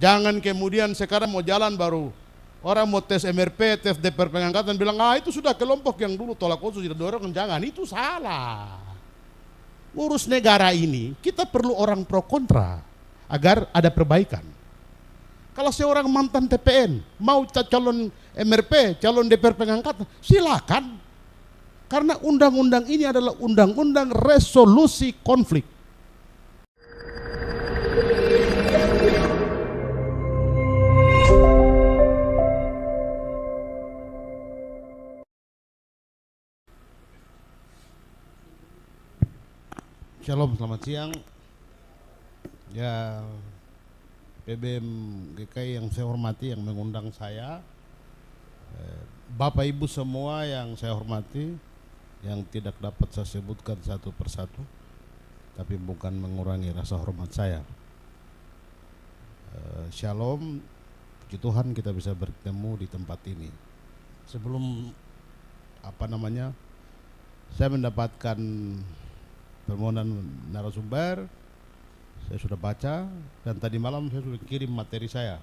Jangan kemudian sekarang mau jalan baru orang mau tes MRP, tes DPR pengangkatan bilang itu sudah kelompok yang dulu tolak otsus tidak dorong, jangan, itu salah. Ngurus negara ini kita perlu orang pro kontra agar ada perbaikan. Kalau seorang mantan TPN mau calon MRP, calon DPR pengangkatan, silakan. Karena undang-undang ini adalah undang-undang resolusi konflik. Shalom, selamat siang. Ya, PBM GKI yang saya hormati, yang mengundang saya, Bapak Ibu semua yang saya hormati, yang tidak dapat saya sebutkan satu persatu, tapi bukan mengurangi rasa hormat saya. Shalom, puji Tuhan kita bisa bertemu di tempat ini. Sebelum saya mendapatkan permohonan narasumber, saya sudah baca dan tadi malam saya sudah kirim materi saya.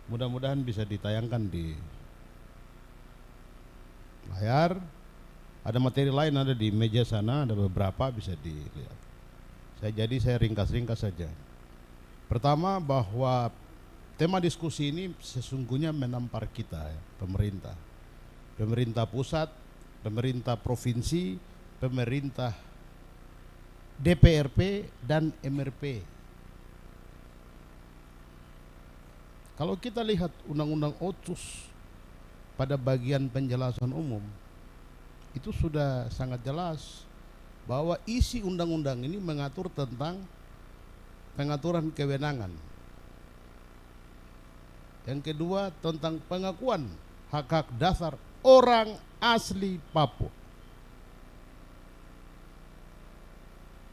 Mudah-mudahan bisa ditayangkan di layar. Ada materi lain ada di meja sana, ada beberapa bisa dilihat. Saya ringkas-ringkas saja. Pertama, bahwa tema diskusi ini sesungguhnya menampar kita, pemerintah pusat, pemerintah provinsi, pemerintah DPRP dan MRP. Kalau kita lihat undang-undang otsus pada bagian penjelasan umum, itu sudah sangat jelas bahwa isi undang-undang ini mengatur tentang pengaturan kewenangan. Yang kedua, tentang pengakuan hak-hak dasar orang asli Papua.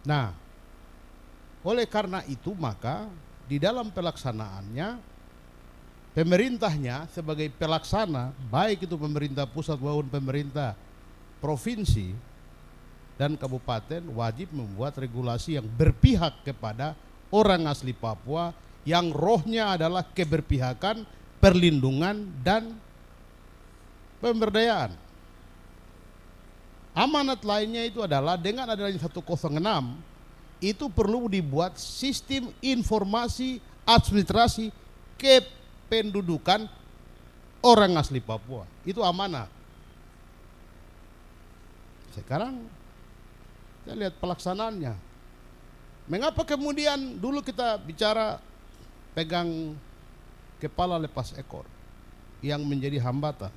Nah, oleh karena itu maka di dalam pelaksanaannya, pemerintahnya sebagai pelaksana, baik itu pemerintah pusat maupun pemerintah provinsi dan kabupaten, wajib membuat regulasi yang berpihak kepada orang asli Papua, yang rohnya adalah keberpihakan, perlindungan, dan pemberdayaan. Amanat lainnya itu adalah dengan adanya 106 itu perlu dibuat sistem informasi administrasi kependudukan orang asli Papua. Itu amanat. Sekarang kita lihat pelaksanaannya. Mengapa kemudian dulu kita bicara pegang kepala lepas ekor yang menjadi hambatan?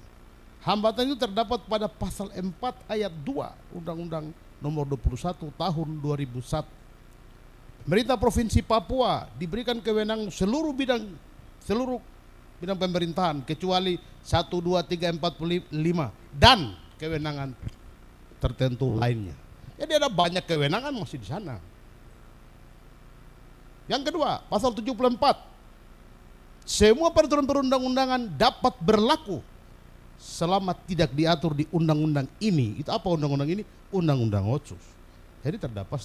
Hambatan itu terdapat pada pasal 4 ayat 2 Undang-Undang nomor 21 tahun 2001. Pemerintah Provinsi Papua diberikan kewenangan seluruh bidang pemerintahan kecuali 1, 2, 3, 4, 5 dan kewenangan tertentu lainnya. Jadi ada banyak kewenangan masih di sana. Yang kedua, pasal 74. Semua peraturan perundang-undangan dapat berlaku selama tidak diatur di undang-undang ini. Itu apa undang-undang ini? Undang-undang otsus. Jadi terdapat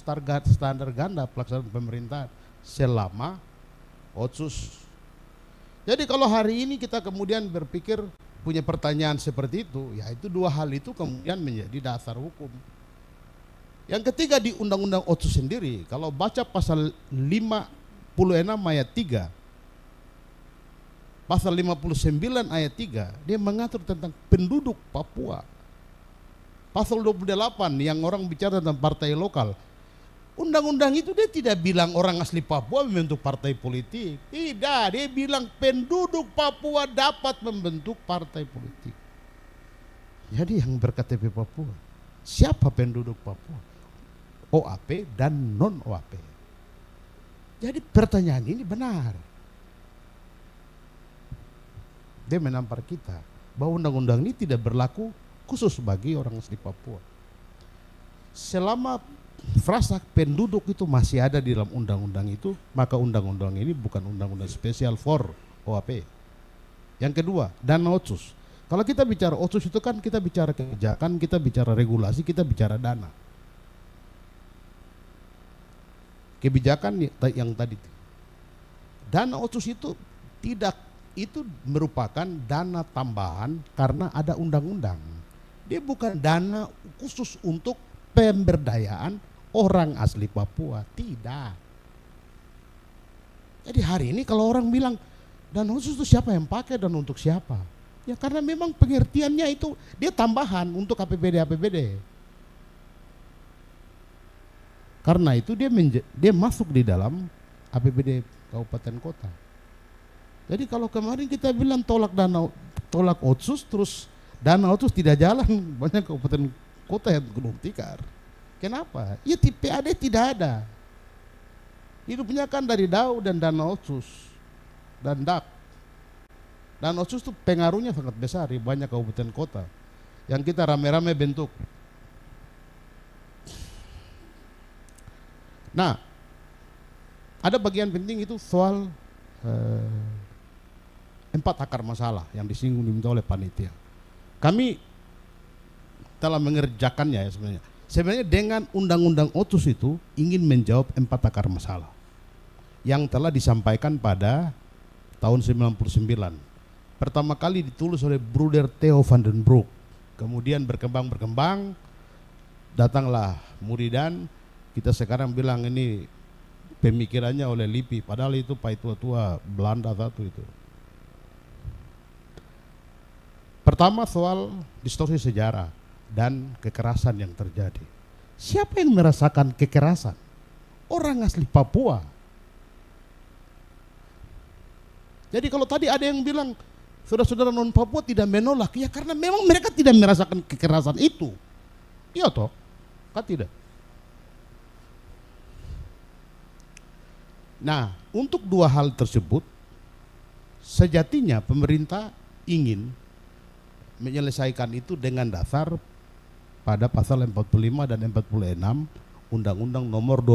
standar ganda pelaksanaan pemerintahan selama otsus. Jadi kalau hari ini kita kemudian berpikir punya pertanyaan seperti itu, ya itu dua hal itu kemudian menjadi dasar hukum. Yang ketiga, di undang-undang otsus sendiri, kalau baca pasal 56 ayat 3, pasal 59 ayat 3, dia mengatur tentang penduduk Papua. Pasal 28 yang orang bicara tentang partai lokal. Undang-undang itu dia tidak bilang orang asli Papua membentuk partai politik. Tidak, dia bilang penduduk Papua dapat membentuk partai politik. Jadi yang berKTP Papua, siapa penduduk Papua? OAP dan non-OAP. Jadi pertanyaan ini benar. Dia menampar kita bahwa undang-undang ini tidak berlaku khusus bagi orang asli Papua. Selama frasa penduduk itu masih ada di dalam undang-undang itu, maka undang-undang ini bukan undang-undang spesial for OAP. Yang kedua, dana otsus. Kalau kita bicara otsus itu kan kita bicara kebijakan, kita bicara regulasi, kita bicara dana. Kebijakan yang tadi, dana otsus itu Tidak, itu merupakan dana tambahan karena ada undang-undang. Dia bukan dana khusus untuk pemberdayaan orang asli Papua, tidak. Jadi hari ini kalau orang bilang dana khusus itu siapa yang pakai dan untuk siapa? Ya karena memang pengertiannya itu dia tambahan untuk APBD. Karena itu dia masuk di dalam APBD kabupaten kota. Jadi kalau kemarin kita bilang tolak otsus, terus dana otsus tidak jalan, banyak kabupaten kota yang gulung tikar. Kenapa? Ya PAD tidak ada. Hidupnya kan dari DAU dan dana otsus dan DAK. Dan otsus itu pengaruhnya sangat besar di banyak kabupaten kota yang kita rame-rame bentuk. Nah, ada bagian penting itu soal 4 akar masalah yang disinggung diminta oleh panitia. Kami telah mengerjakannya ya sebenarnya. Sebenarnya dengan undang-undang otsus itu ingin menjawab 4 akar masalah yang telah disampaikan pada tahun 99. Pertama kali ditulis oleh Bruder Theo van den Broek. Kemudian berkembang, datanglah Muridan. Kita sekarang bilang ini pemikirannya oleh LIPI, padahal itu Pak tua-tua Belanda satu itu. Pertama soal distorsi sejarah dan kekerasan yang terjadi. Siapa yang merasakan kekerasan? Orang asli Papua. Jadi kalau tadi ada yang bilang saudara-saudara non Papua tidak menolak, ya karena memang mereka tidak merasakan kekerasan itu. Iya toh? Kan tidak. Nah, untuk 2 hal tersebut sejatinya pemerintah ingin menyelesaikan itu dengan dasar pada pasal 45 dan 46 Undang-Undang nomor